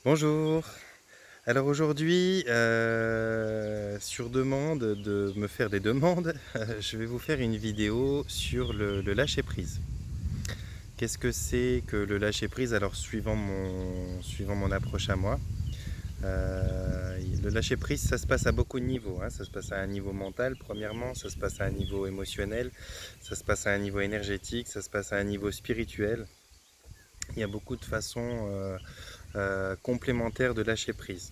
Bonjour. Alors aujourd'hui, sur demande de me faire des demandes, je vais vous faire une vidéo sur le lâcher-prise. Qu'est-ce que c'est que le lâcher-prise? Alors suivant mon approche à moi, le lâcher-prise, ça se passe à beaucoup de niveaux, hein. Ça se passe à un niveau mental, premièrement, ça se passe à un niveau émotionnel, ça se passe à un niveau énergétique, ça se passe à un niveau spirituel. Il y a beaucoup de façons complémentaires de lâcher prise.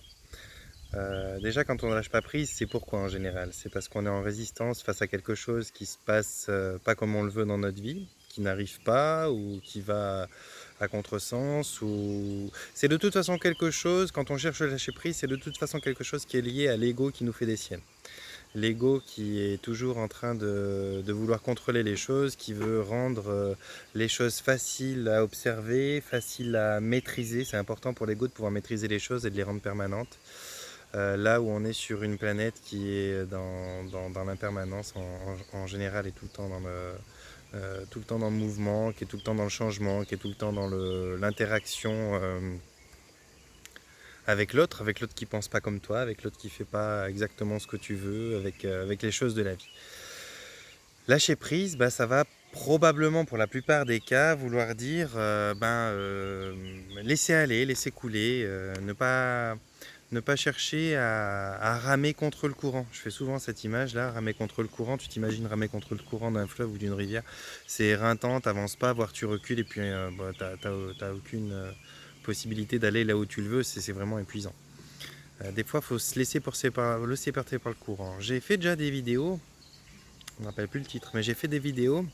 Déjà, quand on ne lâche pas prise, c'est pourquoi en général? C'est parce qu'on est en résistance face à quelque chose qui se passe pas comme on le veut dans notre vie, qui n'arrive pas ou qui va à contresens. Ou... C'est de toute façon quelque chose, quand on cherche le lâcher prise, c'est de toute façon quelque chose qui est lié à l'ego qui nous fait des siennes. L'ego qui est toujours en train de vouloir contrôler les choses, qui veut rendre les choses faciles à observer, faciles à maîtriser. C'est important pour l'ego de pouvoir maîtriser les choses et de les rendre permanentes. Là où on est sur une planète qui est dans l'impermanence en général et tout le temps tout le temps dans le mouvement, qui est tout le temps dans le changement, qui est tout le temps dans l'interaction avec l'autre qui pense pas comme toi, avec l'autre qui fait pas exactement ce que tu veux, avec les choses de la vie. Lâcher prise, bah, ça va probablement pour la plupart des cas vouloir dire laisser aller, laisser couler, ne pas chercher à ramer contre le courant. Je fais souvent cette image-là, ramer contre le courant. Tu t'imagines ramer contre le courant d'un fleuve ou d'une rivière. C'est éreintant, t'avances pas, voire tu recules et puis t'as aucune possibilité d'aller là où tu le veux. C'est vraiment épuisant. Des fois, il faut se laisser porter par le courant. J'ai fait déjà des vidéos, je ne me rappelle plus le titre, mais j'ai fait des vidéos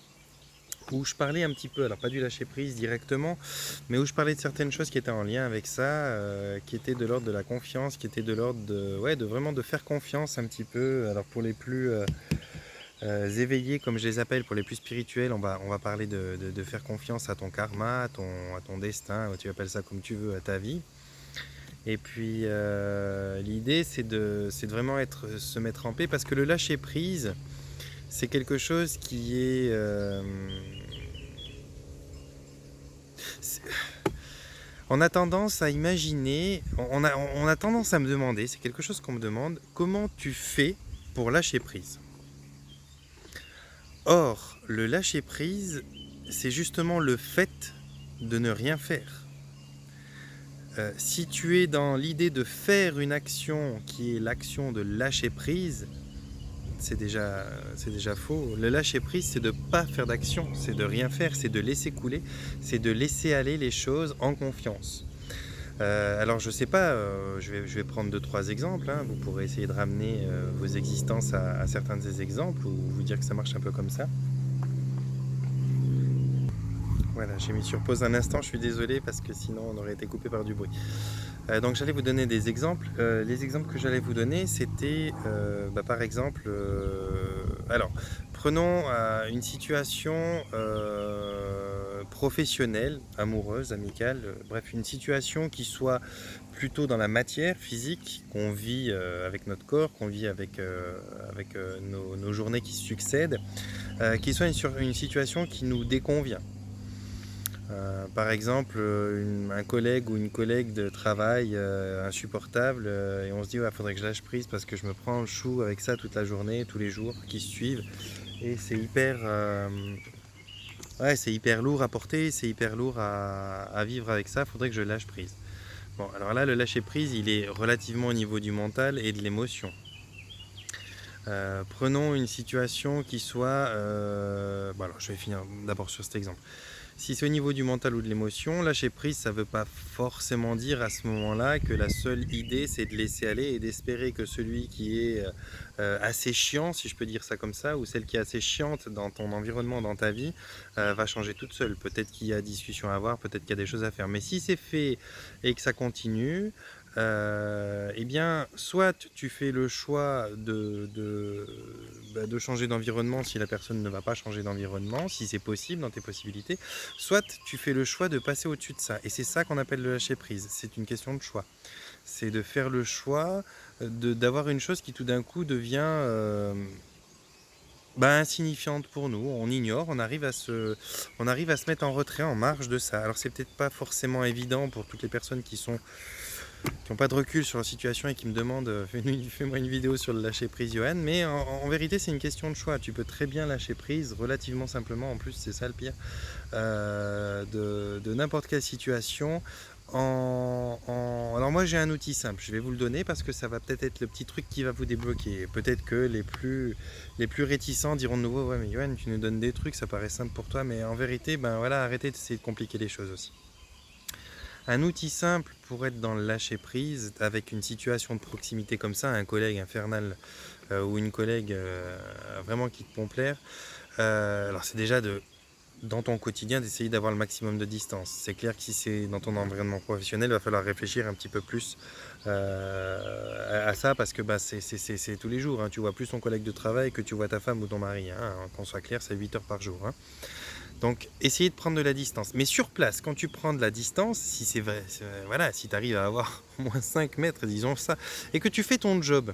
où je parlais un petit peu, alors pas du lâcher prise directement, mais où je parlais de certaines choses qui étaient en lien avec ça, qui étaient de l'ordre de la confiance, qui étaient de l'ordre de vraiment de faire confiance un petit peu. Alors pour les plus éveillés, comme je les appelle, pour les plus spirituels, on va parler de faire confiance à ton karma, à ton destin, tu appelles ça comme tu veux, à ta vie. Et puis l'idée c'est de vraiment se mettre en paix parce que le lâcher prise, c'est quelque chose qui est on a tendance à imaginer, on a tendance à me demander, c'est quelque chose qu'on me demande, comment tu fais pour lâcher prise? Or, le lâcher prise, c'est justement le fait de ne rien faire. Si tu es dans l'idée de faire une action qui est l'action de lâcher prise, c'est déjà faux. Le lâcher prise, c'est de ne pas faire d'action, c'est de rien faire, c'est de laisser couler, c'est de laisser aller les choses en confiance. Alors je sais pas, je vais prendre 2-3 exemples, hein. Vous pourrez essayer de ramener vos existences à certains de ces exemples ou vous dire que ça marche un peu comme ça. Voilà, j'ai mis sur pause un instant, je suis désolé parce que sinon on aurait été coupé par du bruit. Donc j'allais vous donner des exemples. Les exemples que j'allais vous donner, c'était par exemple, alors prenons une situation professionnelle, amoureuse, amicale, bref, une situation qui soit plutôt dans la matière physique, qu'on vit avec notre corps, qu'on vit avec nos journées qui se succèdent, qui soit une situation qui nous déconvient. Par exemple, un collègue ou une collègue de travail insupportable et on se dit ouais, faudrait que je lâche prise parce que je me prends le chou avec ça toute la journée, tous les jours qui se suivent et c'est hyper lourd à porter, c'est hyper lourd à vivre avec ça, faudrait que je lâche prise. Bon, alors là, le lâcher prise, il est relativement au niveau du mental et de l'émotion. Prenons une situation qui soit... alors je vais finir d'abord sur cet exemple. Si c'est au niveau du mental ou de l'émotion, lâcher prise, ça ne veut pas forcément dire à ce moment-là que la seule idée, c'est de laisser aller et d'espérer que celui qui est assez chiant, si je peux dire ça comme ça, ou celle qui est assez chiante dans ton environnement, dans ta vie, va changer toute seule. Peut-être qu'il y a discussion à avoir, peut-être qu'il y a des choses à faire. Mais si c'est fait et que ça continue, eh bien, soit tu fais le choix de changer d'environnement si la personne ne va pas changer d'environnement, si c'est possible dans tes possibilités, soit tu fais le choix de passer au-dessus de ça. Et c'est ça qu'on appelle le lâcher prise. C'est une question de choix. C'est de faire le choix d'avoir une chose qui tout d'un coup devient insignifiante pour nous. On ignore, on arrive à se mettre en retrait, en marge de ça. Alors c'est peut-être pas forcément évident pour toutes les personnes qui sont qui n'ont pas de recul sur leur situation et qui me demandent fais-moi une vidéo sur le lâcher prise, Johan. Mais en vérité, c'est une question de choix. Tu peux très bien lâcher prise relativement simplement. En plus, c'est ça le pire, de n'importe quelle situation. Alors moi j'ai un outil simple, je vais vous le donner parce que ça va peut-être être le petit truc qui va vous débloquer. Peut-être que les plus réticents diront de nouveau ouais mais Yoann tu nous donnes des trucs, ça paraît simple pour toi, mais en vérité ben voilà, arrêtez d'essayer de compliquer les choses aussi. Un outil simple pour être dans le lâcher prise avec une situation de proximité comme ça, un collègue infernal ou une collègue vraiment qui te pompe l'air, alors c'est déjà dans ton quotidien d'essayer d'avoir le maximum de distance. C'est clair que si c'est dans ton environnement professionnel, il va falloir réfléchir un petit peu plus à ça parce que bah, c'est tous les jours. Hein. Tu vois plus ton collègue de travail que tu vois ta femme ou ton mari. Hein. Qu'on soit clair, c'est 8 heures par jour. Hein. Donc, essayez de prendre de la distance. Mais sur place, quand tu prends de la distance, si c'est vrai, voilà, si tu arrives à avoir au moins 5 mètres, disons ça, et que tu fais ton job,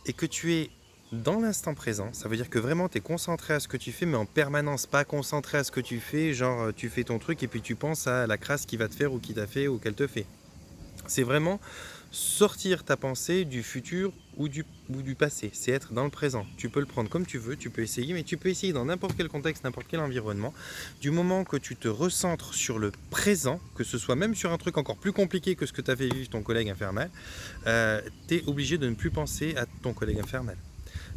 et que tu es dans l'instant présent, ça veut dire que vraiment tu es concentré à ce que tu fais, mais en permanence, pas concentré à ce que tu fais, genre tu fais ton truc et puis tu penses à la crasse qui va te faire ou qui t'a fait ou qu'elle te fait. C'est vraiment sortir ta pensée du futur ou du passé, c'est être dans le présent. Tu peux le prendre comme tu veux, tu peux essayer, mais tu peux essayer dans n'importe quel contexte, n'importe quel environnement. Du moment que tu te recentres sur le présent, que ce soit même sur un truc encore plus compliqué que ce que t'as fait vivre ton collègue infernal, tu es obligé de ne plus penser à ton collègue infernal.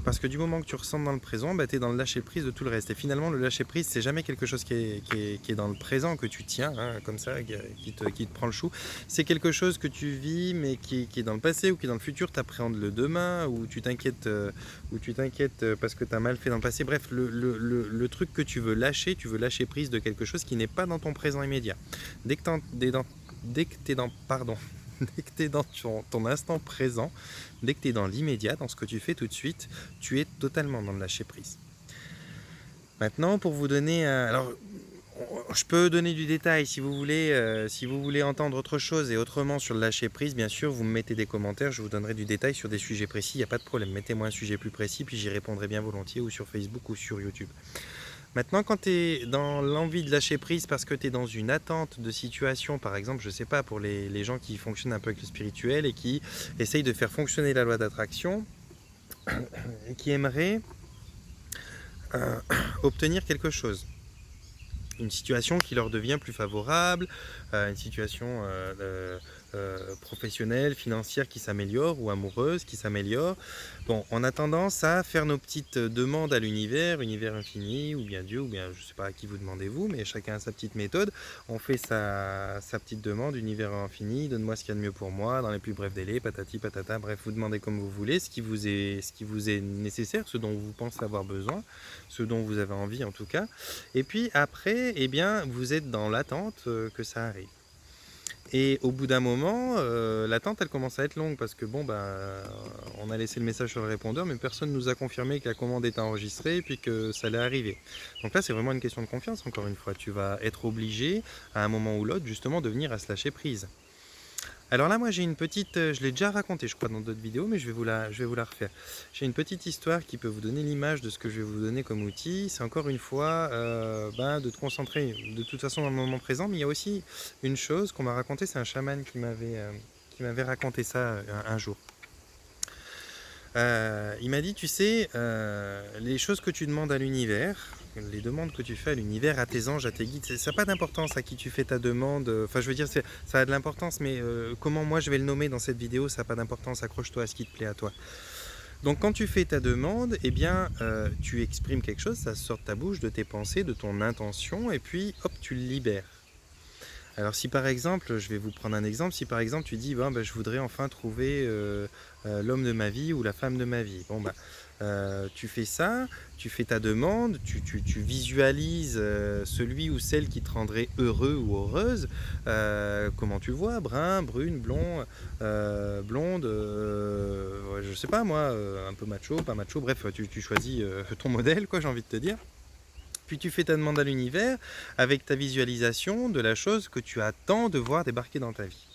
Parce que du moment que tu ressens dans le présent, bah, tu es dans le lâcher prise de tout le reste. Et finalement, le lâcher prise, c'est jamais quelque chose qui est dans le présent, que tu tiens, hein, comme ça, qui te prend le chou. C'est quelque chose que tu vis, mais qui est dans le passé ou qui est dans le futur. Tu appréhendes le demain, ou tu t'inquiètes parce que tu as mal fait dans le passé. Bref, le truc que tu veux lâcher prise de quelque chose qui n'est pas dans ton présent immédiat. Dès que tu es dans ton instant présent, dès que tu es dans l'immédiat, dans ce que tu fais tout de suite, tu es totalement dans le lâcher prise. Maintenant, pour vous donner alors, je peux donner du détail si vous voulez entendre autre chose et autrement sur le lâcher prise, bien sûr, vous me mettez des commentaires, je vous donnerai du détail sur des sujets précis, il n'y a pas de problème. Mettez-moi un sujet plus précis, puis j'y répondrai bien volontiers, ou sur Facebook ou sur YouTube. Maintenant, quand tu es dans l'envie de lâcher prise parce que tu es dans une attente de situation, par exemple, je sais pas, pour les gens qui fonctionnent un peu avec le spirituel et qui essayent de faire fonctionner la loi d'attraction et qui aimeraient obtenir quelque chose, une situation qui leur devient plus favorable, une situation professionnelle, financière qui s'améliore ou amoureuse qui s'améliore. Bon, on a tendance à faire nos petites demandes à l'univers, univers infini, ou bien Dieu, ou bien je ne sais pas à qui vous demandez-vous, mais chacun a sa petite méthode. On fait sa petite demande, univers infini, donne-moi ce qu'il y a de mieux pour moi, dans les plus brefs délais, patati patata, bref, vous demandez comme vous voulez, ce qui vous est nécessaire, ce dont vous pensez avoir besoin, ce dont vous avez envie en tout cas. Et puis après, eh bien, vous êtes dans l'attente que ça arrive. Et au bout d'un moment, l'attente elle commence à être longue parce que bon on a laissé le message sur le répondeur, mais personne nous a confirmé que la commande était enregistrée et puis que ça allait arriver. Donc là, c'est vraiment une question de confiance. Encore une fois, tu vas être obligé à un moment ou l'autre justement de venir à se lâcher prise. Alors là, moi j'ai une petite, je l'ai déjà raconté je crois dans d'autres vidéos, mais je vais vous la refaire. J'ai une petite histoire qui peut vous donner l'image de ce que je vais vous donner comme outil. C'est encore une fois de te concentrer de toute façon dans le moment présent, mais il y a aussi une chose qu'on m'a raconté, c'est un chaman qui m'avait raconté ça un jour. Il m'a dit, tu sais, les choses que tu demandes à l'univers, les demandes que tu fais à l'univers, à tes anges, à tes guides, ça n'a pas d'importance à qui tu fais ta demande. Enfin, je veux dire, ça a de l'importance, mais comment moi je vais le nommer dans cette vidéo, ça n'a pas d'importance. Accroche-toi à ce qui te plaît à toi. Donc, quand tu fais ta demande, eh bien, tu exprimes quelque chose, ça sort de ta bouche, de tes pensées, de ton intention, et puis, hop, tu le libères. Alors si par exemple, je vais vous prendre un exemple, si par exemple tu dis je voudrais enfin trouver l'homme de ma vie ou la femme de ma vie. Tu fais ça, tu fais ta demande, tu visualises celui ou celle qui te rendrait heureux ou heureuse. Comment tu le vois, brun, brune, blond, blonde, je sais pas moi, un peu macho, pas macho, bref, tu choisis ton modèle, quoi, j'ai envie de te dire. Puis tu fais ta demande à l'univers avec ta visualisation de la chose que tu attends de voir débarquer dans ta vie.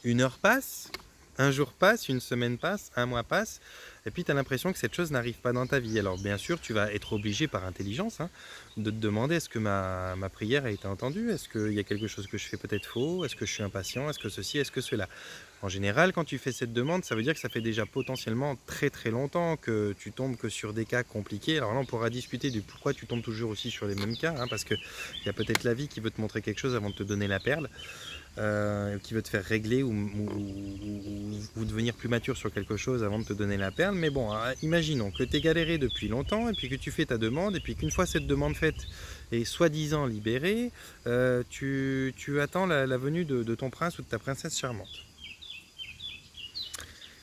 Une heure passe, Un jour passe, une semaine passe, un mois passe, et puis tu as l'impression que cette chose n'arrive pas dans ta vie. Alors bien sûr, tu vas être obligé par intelligence de te demander est-ce que ma prière a été entendue? Est-ce qu'il y a quelque chose que je fais peut-être faux? Est-ce que je suis impatient? Est-ce que ceci? Est-ce que cela? En général, quand tu fais cette demande, ça veut dire que ça fait déjà potentiellement très très longtemps que tu tombes que sur des cas compliqués. Alors là, on pourra discuter du pourquoi tu tombes toujours aussi sur les mêmes cas, parce qu'il y a peut-être la vie qui veut te montrer quelque chose avant de te donner la perle. Qui veut te faire régler ou devenir plus mature sur quelque chose avant de te donner la perle. Mais bon, imaginons que tu es galéré depuis longtemps et puis que tu fais ta demande et puis qu'une fois cette demande faite et soi-disant libérée, tu attends la venue de ton prince ou de ta princesse charmante.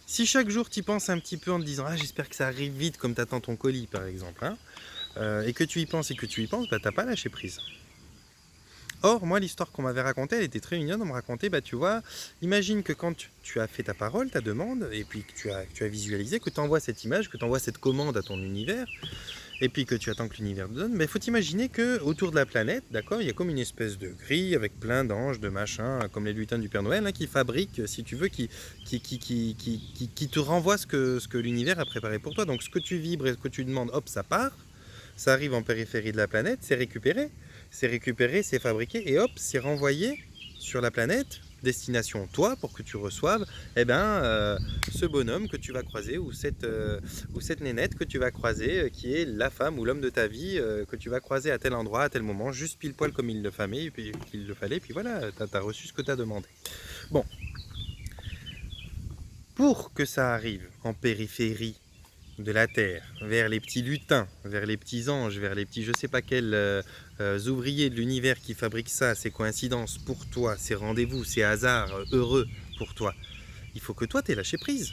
Si chaque jour tu y penses un petit peu en te disant ah j'espère que ça arrive vite comme tu attends ton colis par exemple, et que tu y penses bah t'as pas lâché prise. Or, moi, l'histoire qu'on m'avait racontée, elle était très mignonne. On me racontait, tu vois, imagine que quand tu as fait ta parole, ta demande, et puis que tu as visualisé, que tu envoies cette image, que tu envoies cette commande à ton univers, et puis que tu attends que l'univers te donne, mais il faut t'imaginer qu'autour de la planète, d'accord, il y a comme une espèce de grille avec plein d'anges, de machins, comme les lutins du Père Noël, qui fabriquent, si tu veux, qui te renvoient ce que l'univers a préparé pour toi. Donc ce que tu vibres et ce que tu demandes, hop, ça part, ça arrive en périphérie de la planète, c'est récupéré, c'est fabriqué, et hop, c'est renvoyé sur la planète, destination toi, pour que tu reçoives ce bonhomme que tu vas croiser, ou cette nénette que tu vas croiser, qui est la femme ou l'homme de ta vie, que tu vas croiser à tel endroit, à tel moment, juste pile poil comme il le fallait, puis voilà, tu as reçu ce que tu as demandé. Bon, pour que ça arrive en périphérie de la Terre, vers les petits lutins, vers les petits anges, vers les petits je sais pas quels ouvriers de l'univers qui fabriquent ça, ces coïncidences pour toi, ces rendez-vous, ces hasards heureux pour toi, il faut que toi t'aies lâché prise.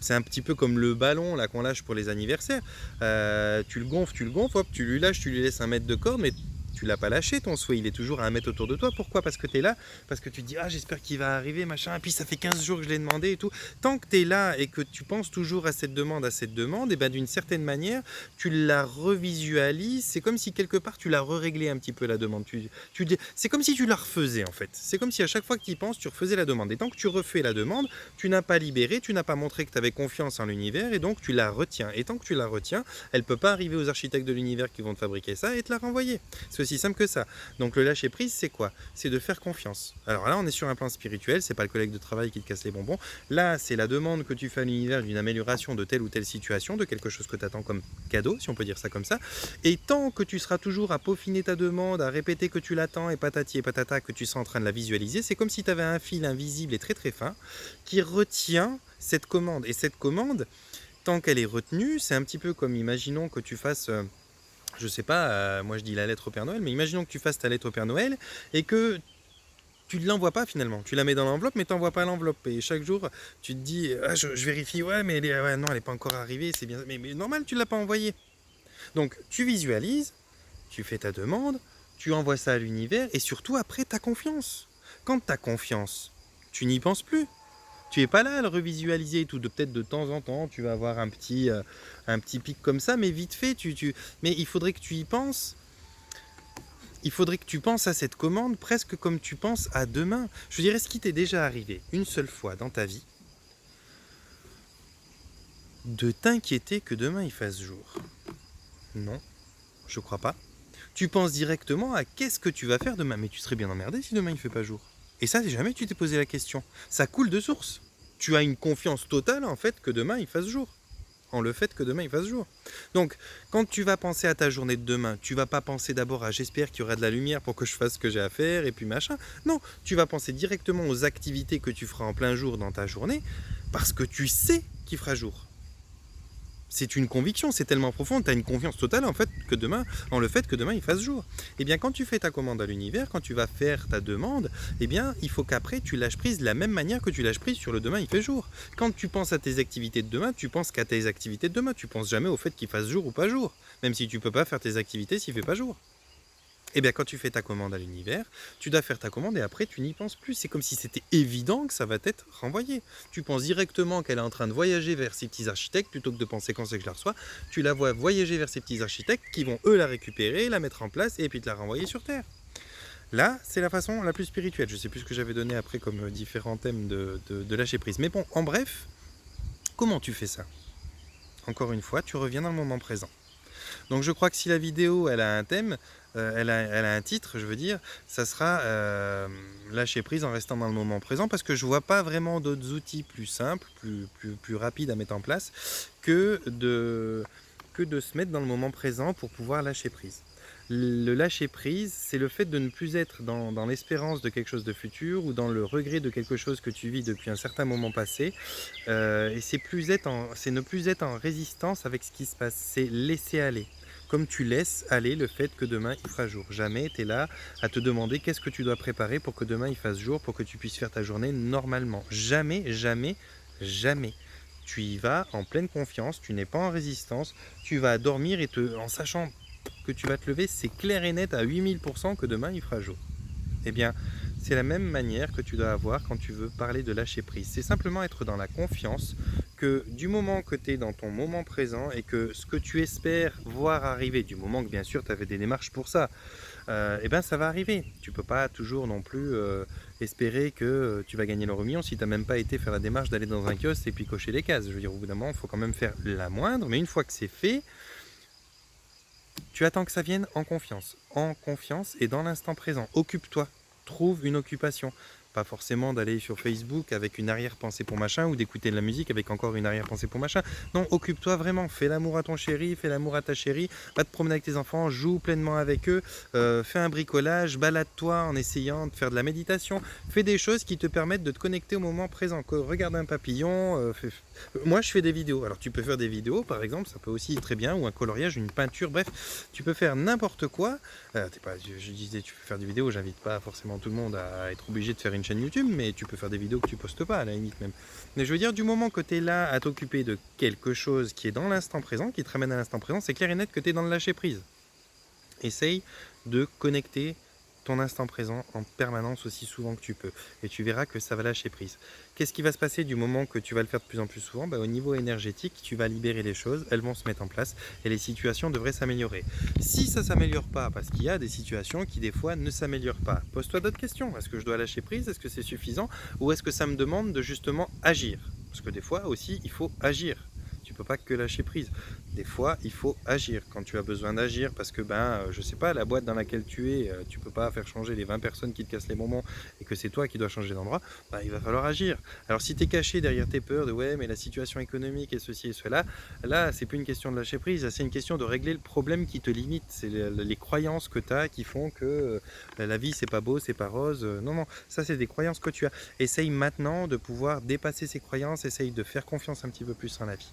C'est un petit peu comme le ballon là qu'on lâche pour les anniversaires. Tu le gonfles, hop, tu lui lâches, tu lui laisses un mètre de corde, mais tu l'as pas lâché ton souhait, il est toujours à 1 mètre autour de toi. Pourquoi? Parce que tu es là, parce que tu te dis ah j'espère qu'il va arriver, machin, et puis ça fait 15 jours que je l'ai demandé et tout. Tant que tu es là et que tu penses toujours à cette demande, et ben d'une certaine manière, tu la revisualises, c'est comme si quelque part tu la re-réglais un petit peu la demande. C'est comme si tu la refaisais en fait. C'est comme si à chaque fois que tu y penses, tu refaisais la demande. Et tant que tu refais la demande, tu n'as pas libéré, tu n'as pas montré que tu avais confiance en l'univers, et donc tu la retiens. Et tant que tu la retiens, elle ne peut pas arriver aux architectes de l'univers qui vont te fabriquer ça et te la renvoyer. C'est aussi simple que ça. Donc le lâcher prise, c'est quoi? C'est de faire confiance. Alors là, on est sur un plan spirituel, c'est pas le collègue de travail qui te casse les bonbons. Là, c'est la demande que tu fais à l'univers d'une amélioration de telle ou telle situation, de quelque chose que tu attends comme cadeau, si on peut dire ça comme ça. Et tant que tu seras toujours à peaufiner ta demande, à répéter que tu l'attends et patati et patata, que tu seras en train de la visualiser, c'est comme si tu avais un fil invisible et très très fin qui retient cette commande. Et cette commande, tant qu'elle est retenue, c'est un petit peu comme, imaginons que tu fasses, je sais pas, moi je dis la lettre au Père Noël, mais imaginons que tu fasses ta lettre au Père Noël et que tu ne l'envoies pas finalement. Tu la mets dans l'enveloppe, mais tu n'envoies pas l'enveloppe. Et chaque jour, tu te dis, ah, je vérifie, ouais, mais non, elle n'est pas encore arrivée, c'est bien. Mais normal, tu ne l'as pas envoyée. Donc tu visualises, tu fais ta demande, tu envoies ça à l'univers, et surtout après, tu as confiance. Quand tu as confiance, tu n'y penses plus. Tu n'es pas là à le revisualiser et tout. Peut-être de temps en temps, tu vas avoir un petit pic comme ça, mais vite fait, mais il faudrait que tu y penses. Il faudrait que tu penses à cette commande presque comme tu penses à demain. Je dirais, est-ce qu'il t'est déjà arrivé une seule fois dans ta vie de t'inquiéter que demain il fasse jour? Non, je crois pas. Tu penses directement à qu'est-ce que tu vas faire demain. Mais tu serais bien emmerdé si demain il fait pas jour. Et ça, jamais tu t'es posé la question. Ça coule de source. Tu as une confiance totale en fait que demain il fasse jour. En le fait que demain il fasse jour. Donc, quand tu vas penser à ta journée de demain, tu vas pas penser d'abord à j'espère qu'il y aura de la lumière pour que je fasse ce que j'ai à faire et puis machin. Non, tu vas penser directement aux activités que tu feras en plein jour dans ta journée parce que tu sais qu'il fera jour. C'est une conviction, c'est tellement profond, tu as une confiance totale en fait en le fait que demain il fasse jour. Et bien quand tu fais ta commande à l'univers, quand tu vas faire ta demande, eh bien il faut qu'après tu lâches prise de la même manière que tu lâches prise sur le demain il fait jour. Quand tu penses à tes activités de demain, tu penses qu'à tes activités de demain, tu penses jamais au fait qu'il fasse jour ou pas jour, même si tu peux pas faire tes activités s'il fait pas jour. Et bien quand tu fais ta commande à l'univers, tu dois faire ta commande et après tu n'y penses plus. C'est comme si c'était évident que ça va t'être renvoyé. Tu penses directement qu'elle est en train de voyager vers ses petits architectes plutôt que de penser quand c'est que je la reçois. Tu la vois voyager vers ses petits architectes qui vont eux la récupérer, la mettre en place et puis te la renvoyer sur Terre. Là, c'est la façon la plus spirituelle. Je sais plus ce que j'avais donné après comme différents thèmes de lâcher prise. Mais bon, en bref, comment tu fais ça? Encore une fois, tu reviens dans le moment présent. Donc je crois que si la vidéo elle a un thème, elle a un titre, je veux dire, ça sera lâcher prise en restant dans le moment présent, parce que je vois pas vraiment d'autres outils plus simples, plus rapides à mettre en place que de se mettre dans le moment présent pour pouvoir lâcher prise. Le lâcher prise, c'est le fait de ne plus être dans l'espérance de quelque chose de futur ou dans le regret de quelque chose que tu vis depuis un certain moment passé. Et c'est ne plus être en résistance avec ce qui se passe, c'est laisser aller. Comme tu laisses aller le fait que demain il fera jour. Jamais tu es là à te demander qu'est-ce que tu dois préparer pour que demain il fasse jour, pour que tu puisses faire ta journée normalement. Jamais, jamais, jamais. Tu y vas en pleine confiance, tu n'es pas en résistance, tu vas dormir en sachant que tu vas te lever, c'est clair et net à 8000% que demain il fera jour. Eh bien, c'est la même manière que tu dois avoir quand tu veux parler de lâcher prise. C'est simplement être dans la confiance que du moment que tu es dans ton moment présent et que ce que tu espères voir arriver, du moment que bien sûr tu avais des démarches pour ça, eh bien ça va arriver. Tu ne peux pas toujours non plus espérer que tu vas gagner l'euro million si tu n'as même pas été faire la démarche d'aller dans un kiosque et puis cocher les cases. Je veux dire, au bout d'un moment, il faut quand même faire la moindre, mais une fois que c'est fait, tu attends que ça vienne en confiance et dans l'instant présent. Occupe-toi, trouve une occupation. Pas forcément d'aller sur Facebook avec une arrière-pensée pour machin ou d'écouter de la musique avec encore une arrière-pensée pour machin. Non, occupe-toi vraiment. Fais l'amour à ton chéri, fais l'amour à ta chérie. Va te promener avec tes enfants, joue pleinement avec eux. Fais un bricolage, balade-toi en essayant de faire de la méditation. Fais des choses qui te permettent de te connecter au moment présent. Regarde un papillon. Moi, je fais des vidéos. Alors, tu peux faire des vidéos, par exemple, ça peut aussi très bien, ou un coloriage, une peinture, bref, tu peux faire n'importe quoi. Je disais, tu peux faire des vidéos, j'invite pas forcément tout le monde à être obligé de faire une chaîne YouTube, mais tu peux faire des vidéos que tu postes pas, à la limite même. Mais je veux dire, du moment que tu es là à t'occuper de quelque chose qui est dans l'instant présent, qui te ramène à l'instant présent, c'est clair et net que tu es dans le lâcher prise. Essaye de connecter ton instant présent en permanence aussi souvent que tu peux. Et tu verras que ça va lâcher prise. Qu'est-ce qui va se passer du moment que tu vas le faire de plus en plus souvent? Au niveau énergétique, tu vas libérer les choses, elles vont se mettre en place et les situations devraient s'améliorer. Si ça ne s'améliore pas, parce qu'il y a des situations qui des fois ne s'améliorent pas, pose-toi d'autres questions. Est-ce que je dois lâcher prise? Est-ce que c'est suffisant? Ou est-ce que ça me demande de justement agir? Parce que des fois aussi, il faut agir. Tu ne peux pas que lâcher prise. Des fois, il faut agir quand tu as besoin d'agir parce que, je sais pas, la boîte dans laquelle tu es, tu peux pas faire changer les 20 personnes qui te cassent les bonbons et que c'est toi qui dois changer d'endroit, il va falloir agir. Alors, si tu es caché derrière tes peurs de ouais, mais la situation économique et ceci et cela, là, c'est plus une question de lâcher prise, c'est une question de régler le problème qui te limite. C'est les croyances que tu as qui font que la vie, c'est pas beau, c'est pas rose. Non, non, ça, c'est des croyances que tu as. Essaye maintenant de pouvoir dépasser ces croyances, essaye de faire confiance un petit peu plus en la vie.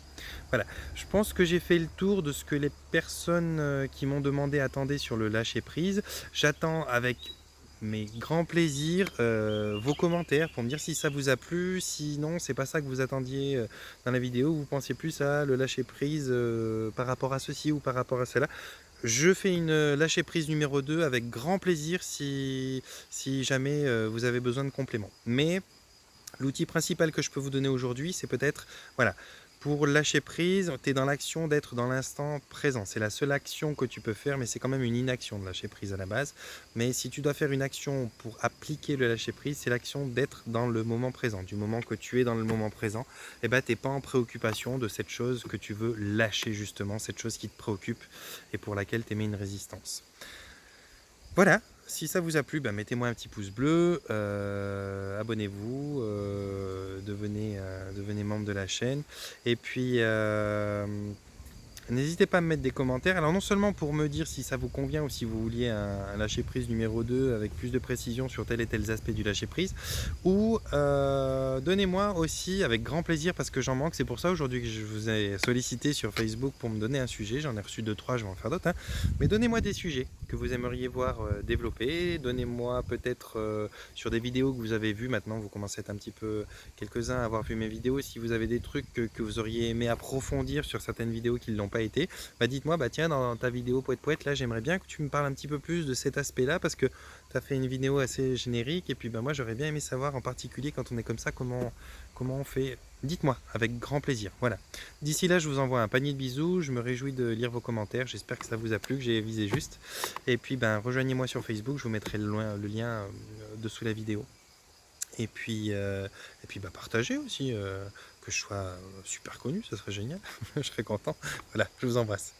Voilà, je pense que j'ai fait le tour de ce que les personnes qui m'ont demandé attendaient sur le lâcher prise. J'attends avec mes grands plaisirs vos commentaires pour me dire si ça vous a plu, sinon c'est pas ça que vous attendiez dans la vidéo, vous pensiez plus à le lâcher prise par rapport à ceci ou par rapport à cela. Je fais une lâcher prise numéro 2 avec grand plaisir si jamais vous avez besoin de compléments. Mais l'outil principal que je peux vous donner aujourd'hui, c'est peut-être, voilà, pour lâcher prise, tu es dans l'action d'être dans l'instant présent. C'est la seule action que tu peux faire, mais c'est quand même une inaction de lâcher prise à la base. Mais si tu dois faire une action pour appliquer le lâcher prise, c'est l'action d'être dans le moment présent. Du moment que tu es dans le moment présent, tu n'es pas en préoccupation de cette chose que tu veux lâcher justement, cette chose qui te préoccupe et pour laquelle tu émets une résistance. Voilà, si ça vous a plu, mettez-moi un petit pouce bleu, abonnez-vous, devenez membre de la chaîne. Et puis, n'hésitez pas à me mettre des commentaires. Alors non seulement pour me dire si ça vous convient ou si vous vouliez un lâcher prise numéro 2 avec plus de précision sur tel et tel aspect du lâcher prise, ou donnez-moi aussi avec grand plaisir parce que j'en manque. C'est pour ça aujourd'hui que je vous ai sollicité sur Facebook pour me donner un sujet. J'en ai reçu 2-3, je vais en faire d'autres. Mais donnez-moi des sujets que vous aimeriez voir développer. Donnez-moi peut-être sur des vidéos que vous avez vues. Maintenant, vous commencez à être un petit peu quelques-uns à avoir vu mes vidéos. Si vous avez des trucs que vous auriez aimé approfondir sur certaines vidéos qui ne l'ont pas pas été, bah dites-moi, bah tiens, dans ta vidéo Poète Poète, là j'aimerais bien que tu me parles un petit peu plus de cet aspect-là, parce que tu as fait une vidéo assez générique, et puis bah moi j'aurais bien aimé savoir en particulier quand on est comme ça, comment on fait. Dites-moi, avec grand plaisir. Voilà. D'ici là, je vous envoie un panier de bisous, je me réjouis de lire vos commentaires, j'espère que ça vous a plu, que j'ai visé juste. Et puis ben rejoignez-moi sur Facebook, je vous mettrai le lien dessous la vidéo. Et puis bah, partagez aussi, que je sois super connu, ça serait génial, je serais content. Voilà, je vous embrasse.